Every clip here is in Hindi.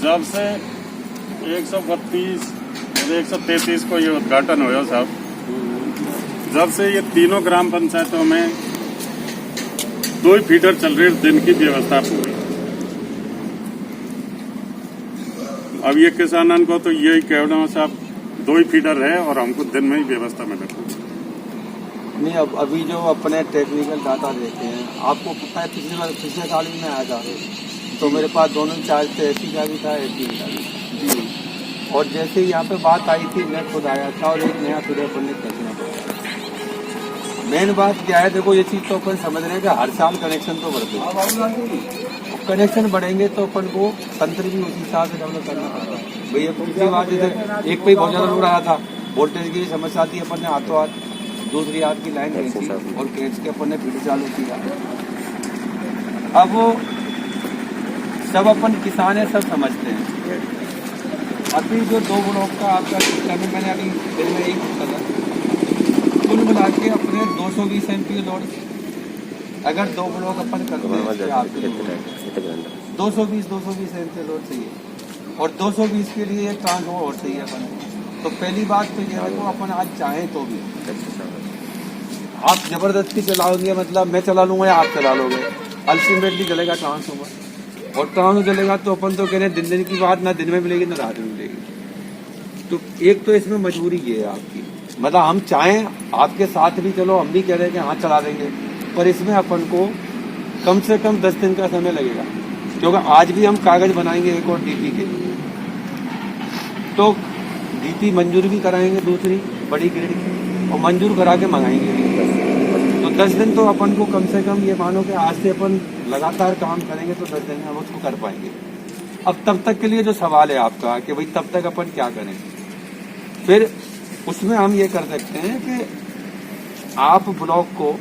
जब से 132 और 133 को ये उद्घाटन हुआ साहब, जब से ये तीनों ग्राम पंचायतों में 2 फीडर चल रही दिन की व्यवस्था पूरी। अब ये किसानन को तो यही कहना है साहब 2 फीडर है और हमको दिन में ही व्यवस्था मिले। नहीं, अब अभी जो अपने टेक्निकल डाटा देते हैं, आपको पता है पिछले साल भी मैं आया था तो मेरे पास दोनों चार्ज थे, एसी का भी था एसी का भी जी। और जैसे यहाँ पे बात आई थी मैं खुद आया था और एक नया फीडर बनने खींचना पड़ा। मेन बात क्या है, देखो ये चीज तो अपन समझ रहे हैं कि हर साल कनेक्शन तो बढ़ते हैं, कनेक्शन बढ़ेंगे तो अपन को तंत्र भी उसी हिसाब से डेवलप करना पड़ता है। भैया दूसरी बात जैसे एक पे बहुत ज्यादा लोड आया था, वोल्टेज की समस्या थी, अपन ने हाथों हाथ दूसरी हाथ की लाइन दी थी और खींच के अपन ने फीडर चालू किया। अब वो सब अपन किसान है, सब समझते हैं। अभी जो 2 ब्लॉक का आपका सिस्टम है, मैंने अभी दिन में एक करा कुल मिला के अपने 220 एमपी लोड, अगर 2 ब्लॉक अपन करते हैं आपके 220 एमपी लोड चाहिए और 220 के लिए एक ट्रांसफॉर्मर और चाहिए अपन। तो पहली बात तो ये है कि अपन आज चाहें तो भी आप जबरदस्ती चलाओगे, मतलब मैं चला लूंगा या आप चला लोगे, अल्टीमेटली चलेगा ट्रांसफॉर्मर। और ट्रांसफॉर्मर चलेगा तो अपन तो कह रहे हैं दिन की बात ना दिन में मिलेगी ना रात में मिलेगी। तो एक तो इसमें मजबूरी ये है आपकी, मतलब हम चाहें आपके साथ भी चलो, हम भी कह रहे हैं कि हाँ चला देंगे, पर इसमें अपन को कम से कम 10 दिन का समय लगेगा, क्योंकि आज भी हम कागज बनाएंगे एक और डीपी के, तो डीपी मंजूर भी कराएंगे दूसरी बड़ी ग्रेड की और मंजूर करा के मंगाएंगे। तो 10 दिन तो अपन को कम से कम ये मानो कि आज से अपन लगातार काम करेंगे तो 10 दिन में हम उसको कर पाएंगे। अब तब तक के लिए जो सवाल है आपका कि भाई तब तक अपन क्या करें, फिर उसमें हम ये कर सकते हैं कि आप ब्लॉक को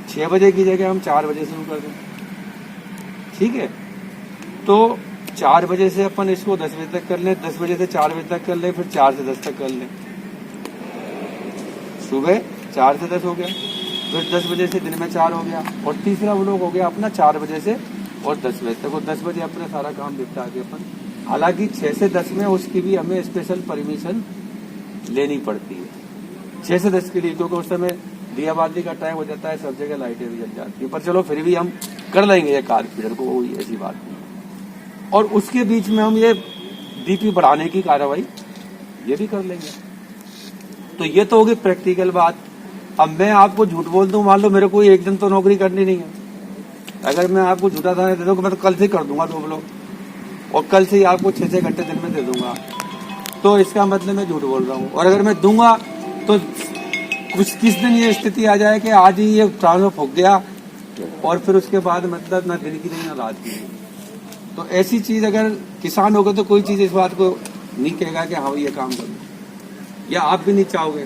6 बजे की जगह हम 4 बजे शुरू कर दें, ठीक है। तो 4 बजे से अपन इसको 10 बजे तक कर लें, 10 बजे से 4 बजे तक कर लें, फिर 4 से 10 तक कर लें। सुबह 4 से 10 हो गया, फिर 10 बजे से दिन में 4 हो गया, और तीसरा ब्लॉक हो गया अपना 4 बजे से और 10 बजे तक। और 10 बजे अपना सारा काम निपटा के अपन, हालांकि 6 से 10 में उसकी भी हमें स्पेशल परमिशन लेनी पड़ती है 6 से 10 के लिए, क्योंकि उस समय दियाबाती का टाइम हो जाता है, सब जगह लाइटें भी जल जाती है। पर चलो फिर भी हम कर लेंगे ये कार फीडर को, कोई ऐसी बात नहीं। और उसके बीच में हम ये डीपी बढ़ाने की कार्रवाई ये भी कर लेंगे। तो ये तो होगी प्रैक्टिकल बात। अब मैं आपको झूठ बोल दूं, मान लो मेरे को एक दिन तो नौकरी करनी नहीं है, अगर मैं आपको झूठा था दे दूंगा, मैं तो कल से कर दूंगा 2 ब्लॉक और कल से ही आपको 6-6 घंटे दिन में दे दूंगा, तो इसका मतलब मैं झूठ बोल रहा हूँ। और अगर मैं दूंगा तो किस दिन ये स्थिति आ जाए कि आज ही ये ट्रांसफर फूक गया और फिर उसके बाद मतलब ना दिन की नहीं ना रात की। तो ऐसी चीज अगर किसान होगा तो कोई चीज इस बात को नहीं कहेगा कि हाँ ये काम करो, या आप भी नहीं चाहोगे।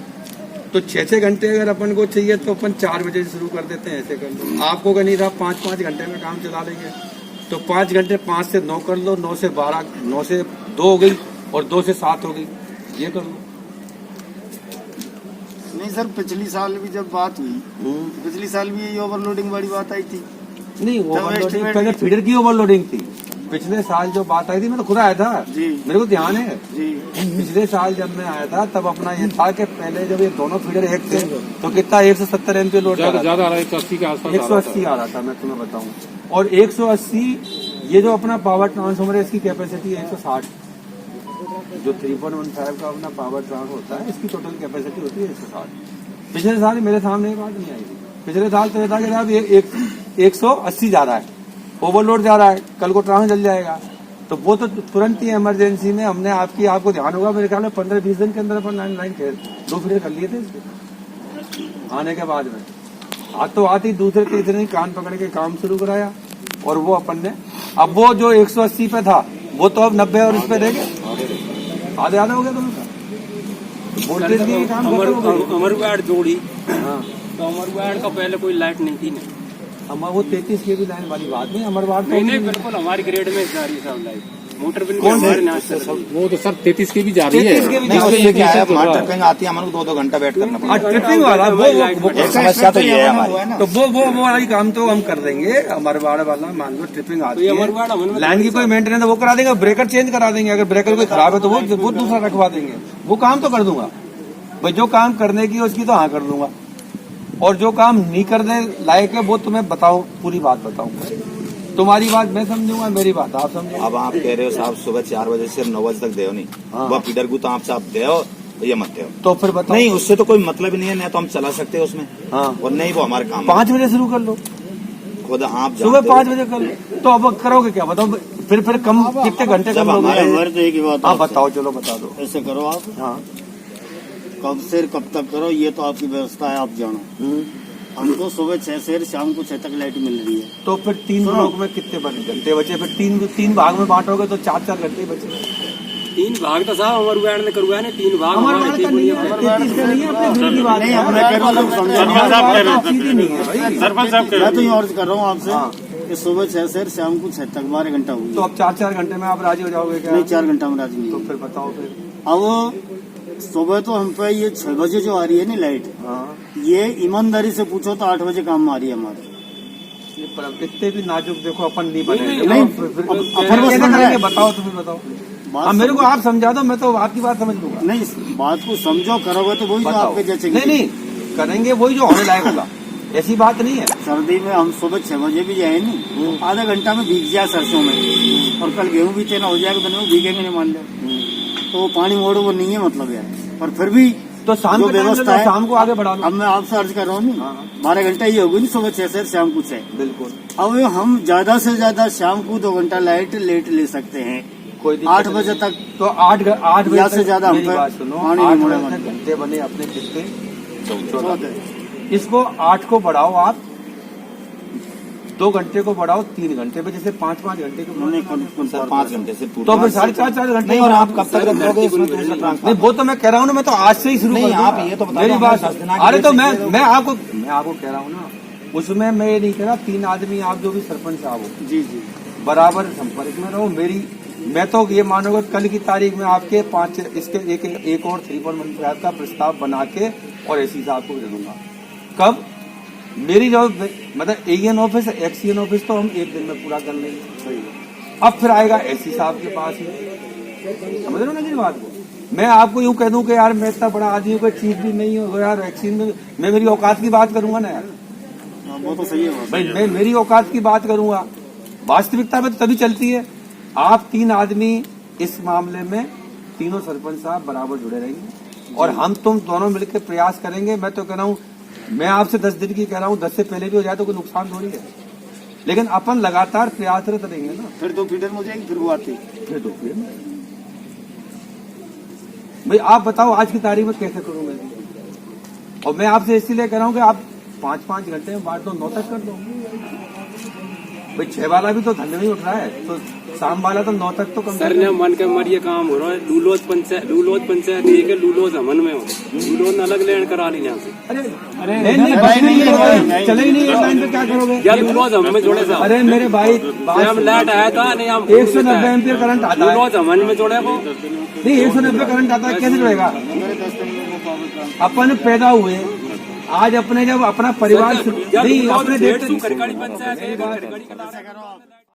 तो 6-6 घंटे अगर अपन को चाहिए तो अपन 4 बजे से शुरू कर देते हैं, ऐसे कर लो। आपको अगर नहीं था 5-5 घंटे में काम चला लेंगे, तो 5 घंटे 5 से 9 कर लो, 9 से 12, 9 से 2 हो गई और 2 से 7 हो गई, ये कर लो। नहीं सर, पिछली साल भी जब बात हुई, पिछली साल भी यही ओवरलोडिंग वाली बात आई थी। नहीं, ओवरलोडिंग पहले फीडर की ओवरलोडिंग थी। पिछले साल जो बात आई थी, मैं तो खुद आया था जी, मेरे को ध्यान है जी। पिछले साल जब मैं आया था तब अपना ये था कि पहले जब ये दोनों फीडर एक थे तो कितना 170 एमपी लोड ज्यादा आ रहा था, 180 के आसपास 180 आ रहा था, मैं तुम्हें बताऊं। और 180 ये जो अपना पावर ट्रांसफॉर्मर है, इसकी कैपेसिटी है 160, जो 3.15 का अपना पावर ट्रांसफर होता है, इसकी टोटल कैपेसिटी होती है 160। पिछले साल मेरे सामने ये बात नहीं आई थी। पिछले साल तो ये था कि साहब ये 180 जा रहा है, ओवरलोड जा रहा है, कल को ट्रांस जल जाएगा। तो वो तो तुरंत ही इमरजेंसी में हमने आपको ध्यान होगा, मेरे ख्याल में 15-20 दिन के अंदर अपन 2 फीडर कर लिए थे इसके आने के बाद में। तो आती दूसरे तीसरे दिन कान पकड़ के काम शुरू कराया और वो अपन ने, अब वो जो 180 पे था वो तो अब 90 और इस पे देंगे, आधे हो गया दोनों वोल्टेज की काम। अमरवाड़ जोड़ी, तो अमरवाड़ का पहले कोई लाइट नहीं थी ना, वो 33 के भी लाइन वाली बात नहीं, अमरवाड़ नहीं बिल्कुल हमारी ग्रेड में जा रही सब लाइट। मोटर बिल कौन से? वो तो सर 33 की भी जा रही है। 33 के भी नहीं जा उससे रही है। क्या है, हमारी ट्रिपिंग आती है, हमारे को 2-2 घंटा वेट करना पड़ता है। ट्रिपिंग वाला वो एक समस्या तो ये है हमारी। तो वो वाला काम तो हम कर देंगे। हमारे वाड़ा वाला मान लो ट्रिपिंग आती है, लाइन की कोई मेंटेनेंस वो करा देंगे, ब्रेकर चेंज करा देंगे। अगर ब्रेकर कोई खराब है तो वो दूसरा रखवा देंगे। वो काम तो कर दूंगा भाई, जो काम करने की है उसकी तो हाँ कर दूंगा। और जो काम नहीं करने लायक है वो तुम्हें बताओ, पूरी बात बताऊंगा। तुम्हारी बात मैं समझूंगा, मेरी बात आप समझो। अब आप कह रहे हो साहब सुबह 4 बजे से 9 बजे तक दे नहीं, हाँ। वह फीडर को तो आप साहब दे ये मत दे। तो फिर बताओ। नहीं उससे तो कोई मतलब ही नहीं है, नहीं तो हम चला सकते हैं उसमें, हाँ और नहीं वो हमारे काम 5 बजे शुरू कर लो, खुद आप सुबह जानते हो। 5 बजे कर लो। तो अब करोगे क्या बताओ? फिर कम कितने घंटे जब कम लोगे? हमारे तो एक ही बात हाँ है, बताओ, चलो बता दो। ऐसे करो आप, हाँ कब से कब तक करो ये तो आपकी व्यवस्था है, आप जानो। हमको सुबह 6 से शाम को 6 तक लाइट मिल रही है। तो फिर 3 ब्लॉक में कितने घंटे बचे? फिर तीन भाग में बांटोगे तो 4 घंटे बचे। 3 भाग तो साहब हमारे वार्ड ने करवाया ना, 3 भाग हमारे हमारे वार्ड का नहीं है, 33 का नहीं है, अपने घर की बात है। नहीं, मैं कह रहा हूँ समझो। सरपंच साहब कह रहे सीधी हैं, नहीं है भाई। सरपंच साहब कह मैं तो रहे ये अर्ज कर रहा हूँ आपसे हाँ। कि सुबह 6 से शाम को 6 तक 12 घंटा हुई। तो अब 4 घंटे में आप राजी हो जाओगे क्या? नहीं 4 घंटा में राजी नहीं तो है। फिर बताओ फिर। अब सुबह तो हम पे ये 6 बजे जो आ रही है ना लाइट, हाँ ये ईमानदारी से पूछो तो 8 बजे काम में आ रही है हमारे। ये पर इतने भी नाजुक देखो अपन नहीं बने। नहीं, फिर अब कैसे बन रहा है। करेंगे? बताओ, तुम्हें बताओ। बात हाँ मेरे को आप समझा दो, मैं तो आपकी बात समझ लूंगा। नहीं, इस बात को समझो, करोगे तो वही जो बताओ। आपके जैसे नहीं करेंगे वही जो होने लायक होगा, ऐसी बात नहीं है। सर्दी में हम सुबह 6 बजे भी जाए नहीं, आधा घंटा में भीग जाए सरसों में, और कल गेहूं भी तेना हो जाएगा, दिन में भीगेंगे नहीं मान लो, तो वो पानी मोड़ो वो नहीं है मतलब यार। पर फिर भी तो शाम जो को टाइम व्यवस्था ले लो, है, शाम को आगे बढ़ा लो। अब मैं आपसे अर्ज कर रहा हूँ हाँ। 12 घंटा ये होगी नहीं, सुबह 6 से शाम को 6। बिल्कुल, अब हम ज्यादा से ज्यादा शाम को 2 घंटा लाइट लेट ले सकते हैं, कोई दिक्कत 8 नहीं। बजे तक। तो 8 बजे या से तक ज्यादा हम मेरी पे बात सुनो, पानी 8 नहीं बजे मोड़े तक घंटे बने अपने कितने? 14। होते। इसको 8 को बढ़ाओ आप, 2 घंटे को बढ़ाओ 3 घंटे पे, जैसे 5-5 घंटे को बढ़ाओ। सर 5 घंटे से पूरा तो फिर 4.5 घंटे। नहीं, और आप कब तक रखोगे इसमें दूसरा ट्रांसफर? नहीं वो तो मैं कह रहा हूँ ना, मैं तो आज से ही शुरू नहीं, कर दूंगा। आप ये तो बता मेरी दो, बात। हमें 10 दिना की अरे तो डेट मैं से मैं आपको कह रहा हूँ ना, उसमें मैं ये नहीं कह रहा 3 आदमी आप जो भी सरपंच साहब हो जी जी, बराबर संपर्क में रहो। मैं तो ये मानूंगा कल की तारीख में आपके 5 इसके एक और 3.1 पंचायत का प्रस्ताव बना के और एसी साहब को दे दूंगा। कब? मेरी जो मतलब एएन ऑफिस एक्सीएन ऑफिस तो हम 1 दिन में पूरा कर लेंगे। अब फिर आएगा एसी साहब के पास ही, समझ रहे हो ना जी बात को? मैं आपको यूं कह दूं कि यार मैं इतना बड़ा आदमी कोई चीज भी नहीं हो यार, वैक्सीन में मैं मेरी औकात की बात करूंगा ना यार वो तो सही है भाई, मैं मेरी औकात की बात करूंगा। वास्तविकता में तो तभी चलती है। आप 3 आदमी इस मामले में, तीनों सरपंच साहब बराबर जुड़े रहेंगे और हम तुम दोनों मिलकर प्रयास करेंगे। मैं तो कह रहा हूँ, मैं आपसे 10 दिन की कह रहा हूँ, 10 से पहले भी हो जाए तो कोई नुकसान थोड़ी है, लेकिन अपन लगातार प्रयासरत रहेंगे ना। फिर 2 फीडर में हो जाएगी, फिर वो आती। फिर 2 फीडर भाई आप बताओ आज की तारीख में कैसे करूं मैं? और मैं आपसे इसीलिए कह रहा हूं कि आप 5-5 घंटे में बांट दो, 9 तक कर दो भाई। 6 वाला भी तो धंधे में उठ रहा है, तो शाम वाला तो 9 तक तो कम सर ने मन के मरिए काम हो रहा है। लूलोज पंचायत ठीक है, लूलोज हमन में हो, लूलोज अलग लेन करा ली यहाँ से। अरे नहीं बस नहीं है, चले ही नहीं एक लाइन पे क्या करोगे? या लूलोज हम में जोड़े साहब। अरे मेरे भाई हम लाइट आया था नहीं, हम 190 एम्पियर करंट आता है। लूलोज हमन में जोड़े को नहीं 190 करंट आता है, कैसे जुड़ेगा? अपन पैदा हुए आज, अपने जब अपना परिवार नहीं अपने देखते खड़खड़ी पंचायत है, खड़खड़ी का